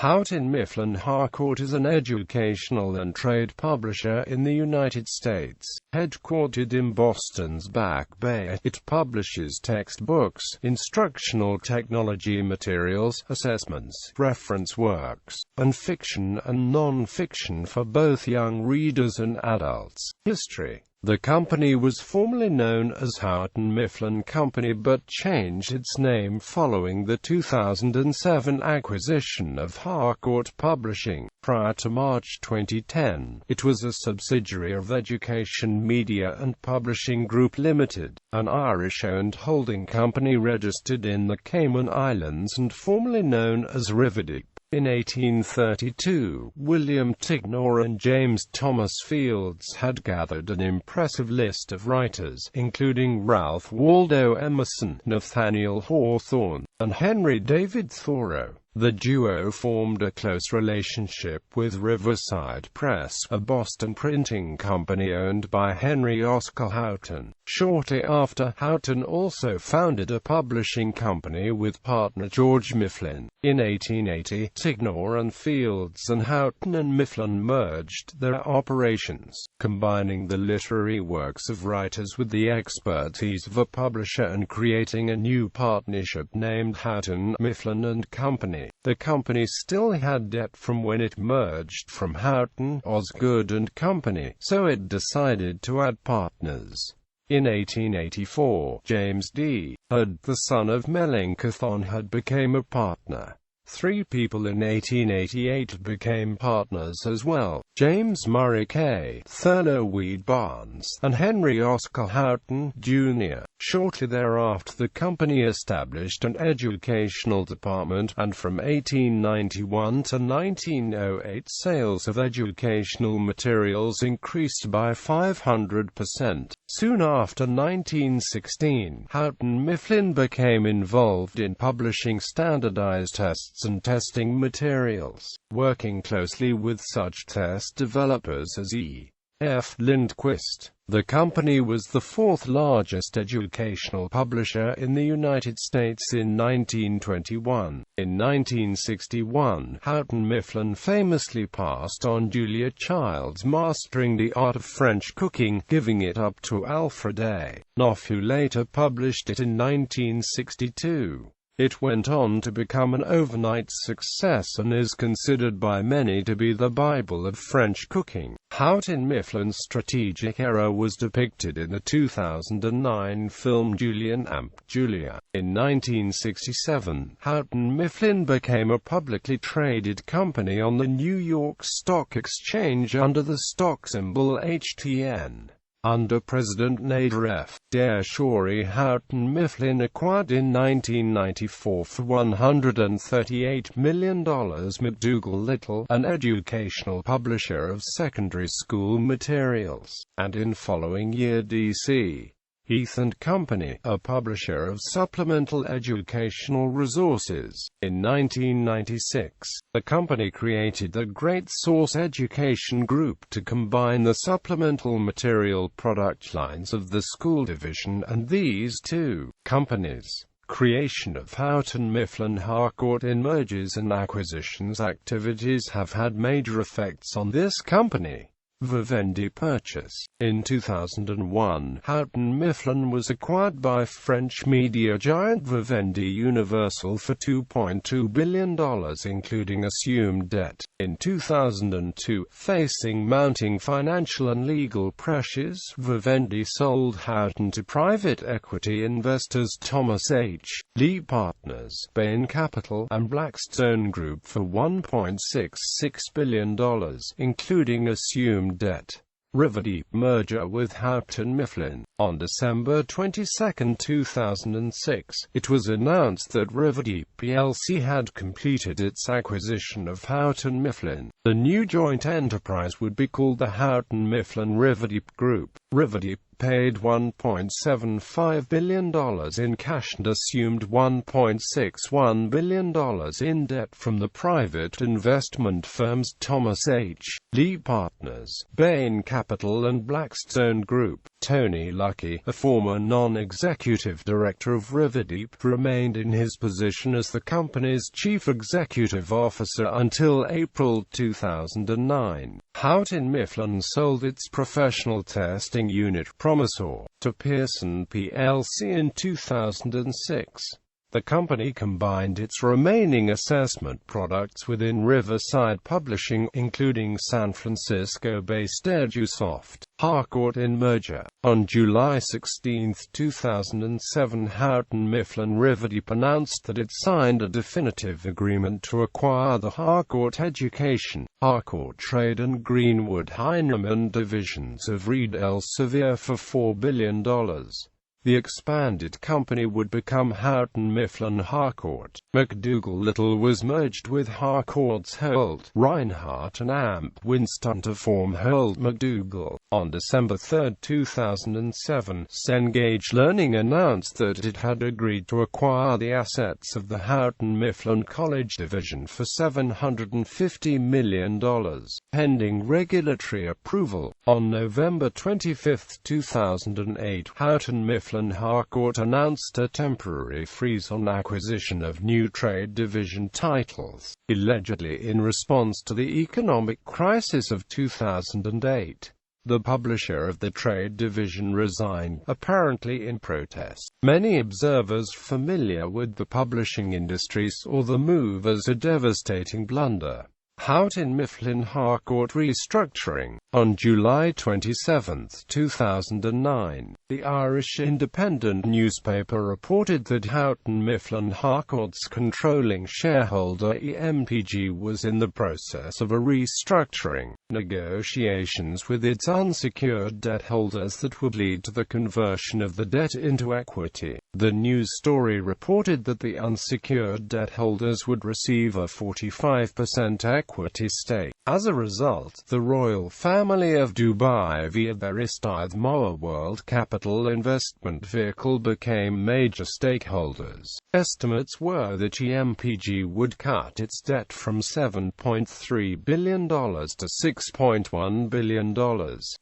Houghton Mifflin Harcourt is an educational and trade publisher in the United States. Headquartered in Boston's Back Bay, it publishes textbooks, instructional technology materials, assessments, reference works, and fiction and non-fiction for both young readers and adults. History. The company was formerly known as Houghton Mifflin Company but changed its name following the 2007 acquisition of Harcourt Publishing. Prior to March 2010, it was a subsidiary of Education Media and Publishing Group Limited, an Irish-owned holding company registered in the Cayman Islands and formerly known as Riverdip. In 1832, William Tignor and James Thomas Fields had gathered an impressive list of writers, including Ralph Waldo Emerson, Nathaniel Hawthorne, and Henry David Thoreau. The duo formed a close relationship with Riverside Press, a Boston printing company owned by Henry Oscar Houghton. Shortly after, Houghton also founded a publishing company with partner George Mifflin. In 1880, Tignor and Fields and Houghton and Mifflin merged their operations, combining the literary works of writers with the expertise of a publisher and creating a new partnership named Houghton Mifflin and Company. The company still had debt from when it merged from Houghton, Osgood and Company, so it decided to add partners. In 1884, James D. Hood, the son of Melanchthon, had became a partner. 3 people in 1888 became partners as well: James Murray Kay, Thurlow Weed Barnes, and Henry Oscar Houghton, Jr. Shortly thereafter, the company established an educational department, and from 1891 to 1908 sales of educational materials increased by 500%. Soon after 1916, Houghton Mifflin became involved in publishing standardized tests and testing materials, working closely with such test developers as E. F. Lindquist. The company was the 4th largest educational publisher in the United States in 1921. In 1961, Houghton Mifflin famously passed on Julia Child's Mastering the Art of French Cooking, giving it up to Alfred A. Knopf, who later published it in 1962. It went on to become an overnight success and is considered by many to be the Bible of French cooking. Houghton Mifflin's strategic error was depicted in the 2009 film Julian Amp, Julia. In 1967, Houghton Mifflin became a publicly traded company on the New York Stock Exchange under the stock symbol HTN. Under President Nader F. Shori, Houghton Mifflin acquired in 1994 for $138 million McDougall Little, an educational publisher of secondary school materials, and in following year D.C. Heath & Company, a publisher of supplemental educational resources. In 1996, the company created the Great Source Education Group to combine the supplemental material product lines of the school division and these two companies. Creation of Houghton Mifflin Harcourt in mergers and acquisitions activities have had major effects on this company. Vivendi purchase. In 2001, Houghton Mifflin was acquired by French media giant Vivendi Universal for $2.2 billion including assumed debt. In 2002, facing mounting financial and legal pressures, Vivendi sold Houghton to private equity investors Thomas H. Lee Partners, Bain Capital, and Blackstone Group for $1.66 billion, including assumed debt. Riverdip merger with Houghton Mifflin. On December 22, 2006, it was announced that Riverdip plc had completed its acquisition of Houghton Mifflin. The new joint enterprise would be called the Houghton Mifflin Riverdip Group. Riverdip paid $1.75 billion in cash and assumed $1.61 billion in debt from the private investment firms Thomas H. Lee Partners, Bain Capital and Blackstone Group. Tony Luckey, a former non-executive director of Riverdeep, remained in his position as the company's chief executive officer until April 2009. Houghton Mifflin sold its professional testing unit, Promisor, to Pearson plc in 2006. The company combined its remaining assessment products within Riverside Publishing, including San Francisco-based EduSoft. Harcourt in merger. On July 16, 2007, Houghton Mifflin Riverdeep announced that it signed a definitive agreement to acquire the Harcourt Education, Harcourt Trade and Greenwood Heinemann divisions of Reed Elsevier for $4 billion. The expanded company would become Houghton Mifflin Harcourt. McDougall Little was merged with Harcourt's Holt, Reinhardt and Amp Winston to form Holt McDougall. On December 3, 2007, Cengage Learning announced that it had agreed to acquire the assets of the Houghton Mifflin College division for $750 million, pending regulatory approval. On November 25, 2008, Houghton Mifflin Harcourt announced a temporary freeze on acquisition of new trade division titles, allegedly in response to the economic crisis of 2008. The publisher of the trade division resigned, apparently in protest. Many observers familiar with the publishing industry saw the move as a devastating blunder. Houghton Mifflin Harcourt restructuring. On July 27, 2009, the Irish Independent newspaper reported that Houghton Mifflin Harcourt's controlling shareholder EMPG was in the process of a restructuring negotiations with its unsecured debt holders that would lead to the conversion of the debt into equity. The news story reported that the unsecured debt holders would receive a 45% equity stake. As a result, the royal family of Dubai via their Istith Moa World Capital investment vehicle became major stakeholders. Estimates were that EMPG would cut its debt from $7.3 billion to $6.1 billion.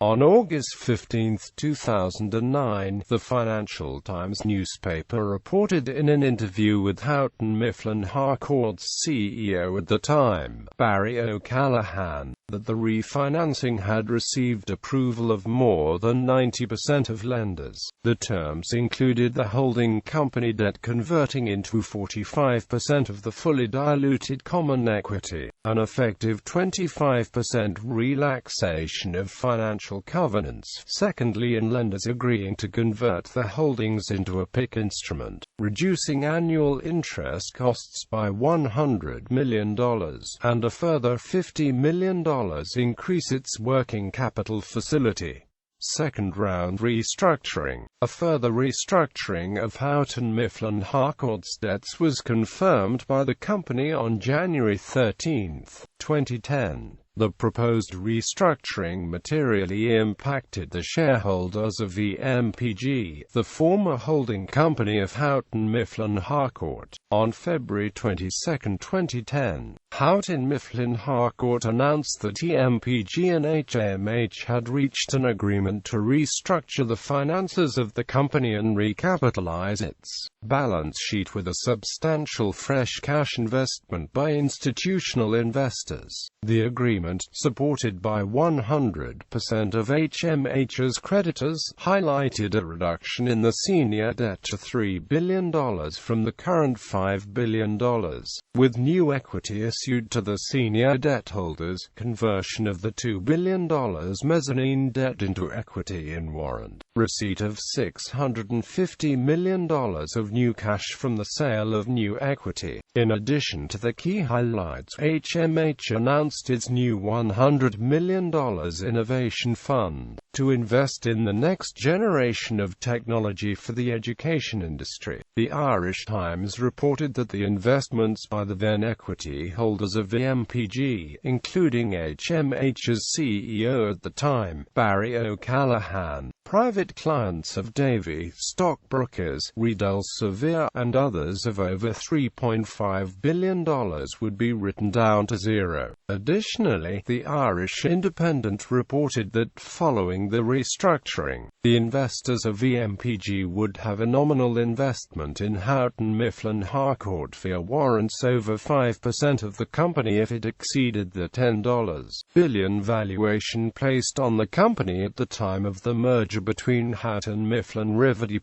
On August 15, 2009, the Financial Times newspaper reported in an interview with Houghton Mifflin Harcourt's CEO at the time, Barry O'Callaghan, that the refinancing had received approval of more than 90% of lenders. The terms included the holding company debt converting into 45% of the fully diluted common equity, an effective 25% relaxation of financial covenants, secondly, and lenders agreeing to convert their holdings into a PIK instrument, reducing annual interest costs by $100 million, and a further $50 million increase its working capital facility. Second round restructuring. A further restructuring of Houghton Mifflin Harcourt's debts was confirmed by the company on January 13, 2010. The proposed restructuring materially impacted the shareholders of EMPG, the former holding company of Houghton Mifflin Harcourt. On February 22, 2010, Houghton Mifflin Harcourt announced that EMPG and HMH had reached an agreement to restructure the finances of the company and recapitalize its balance sheet with a substantial fresh cash investment by institutional investors. The agreement, supported by 100% of HMH's creditors, highlighted a reduction in the senior debt to $3 billion from the current $5 billion, with new equity issued to the senior debt holders, conversion of the $2 billion mezzanine debt into equity in warrant, receipt of $650 million of new cash from the sale of new equity. In addition to the key highlights, HMH announced its new $100 million innovation fund to invest in the next generation of technology for the education industry. The Irish Times reported that the investments by the then equity holders of EMPG, including HMH's CEO at the time, Barry O'Callaghan, private clients of Davy stockbrokers, Reed Elsevier, and others of over $3.5 billion would be written down to zero. Additionally, the Irish Independent reported that following the restructuring, the investors of EMPG would have a nominal investment in Houghton Mifflin Harcourt via warrants over 5% of the company if it exceeded the $10 billion valuation placed on the company at the time of the merger between Houghton Mifflin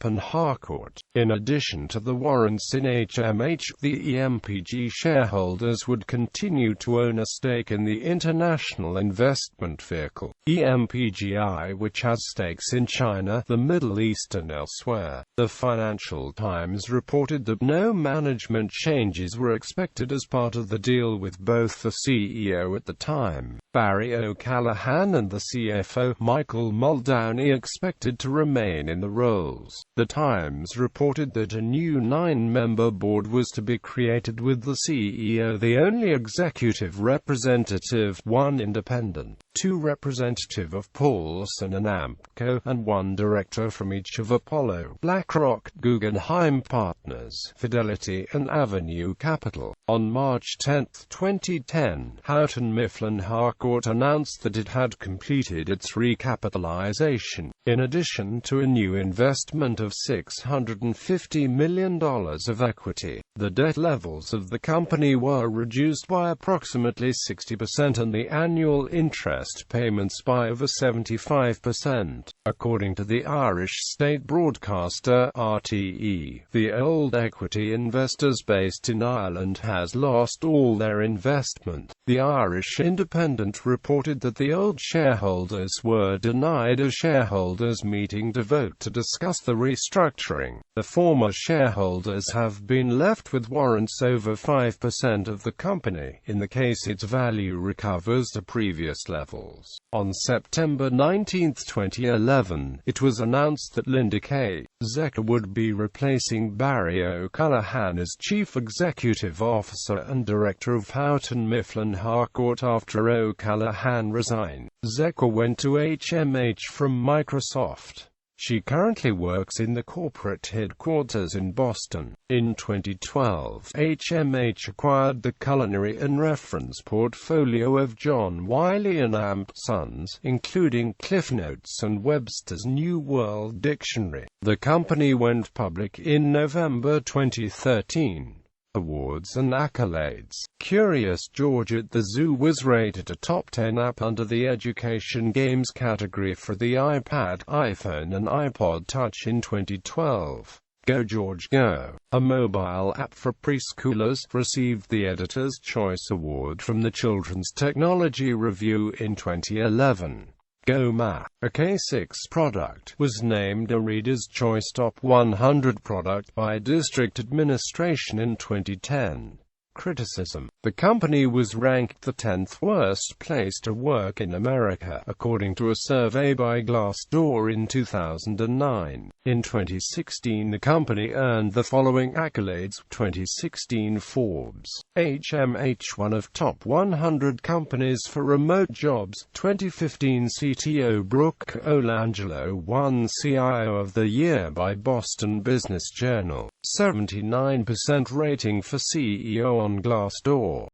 and Harcourt. In addition to the warrants in HMH, the EMPG shareholders would continue to own a stake in the international investment vehicle, EMPGI, which has stakes in China, the Middle East and elsewhere. The Financial Times reported that no management changes were expected as part of the deal, with both the CEO at the time, Barry O'Callaghan, and the CFO, Michael Muldowney, expected to remain in the roles. The Times reported that a new 9-member board was to be created, with the CEO the only executive representative, 1 independent, 2 representative of Paulson and Ampco, and 1 director from each of Apollo, BlackRock, Guggenheim Partners, Fidelity, and Avenue Capital. On March 10, 2010, Houghton Mifflin Harcourt announced that it had completed its recapitalization. In addition to a new investment of $650 million of equity, the debt levels of the company were reduced by approximately 60% and the annual interest payments by over 75%. According to the Irish state broadcaster, RTE, the old equity investors based in Ireland has lost all their investment. The Irish Independent reported that the old shareholders were denied a shareholders meeting to vote to discuss the restructuring. The former shareholders have been left with warrants over 5% of the company, in the case its value recovers to previous levels. On September 19, 2011, it was announced that Linda K. Zecker would be replacing Barry O'Callaghan as Chief Executive Officer and Director of Houghton Mifflin Harcourt after O'Callaghan resigned. Zecker went to HMH from Microsoft. She currently works in the corporate headquarters in Boston. In 2012, HMH acquired the culinary and reference portfolio of John Wiley & Amp Sons, including CliffsNotes and Webster's New World Dictionary. The company went public in November 2013. Awards and accolades. Curious George at the Zoo was rated a top 10 app under the education games category for the iPad, iPhone and iPod Touch in 2012. Go George Go, a mobile app for preschoolers, received the Editor's Choice Award from the Children's Technology Review in 2011. Go Math, a K6 product, was named a Reader's Choice Top 100 product by District Administration in 2010. Criticism. The company was ranked the 10th worst place to work in America, according to a survey by Glassdoor in 2009. In 2016, the company earned the following accolades: 2016 Forbes, HMH one of top 100 companies for remote jobs, 2015 CTO Brooke Olangelo won CIO of the Year by Boston Business Journal, 79% rating for CEO on Glassdoor.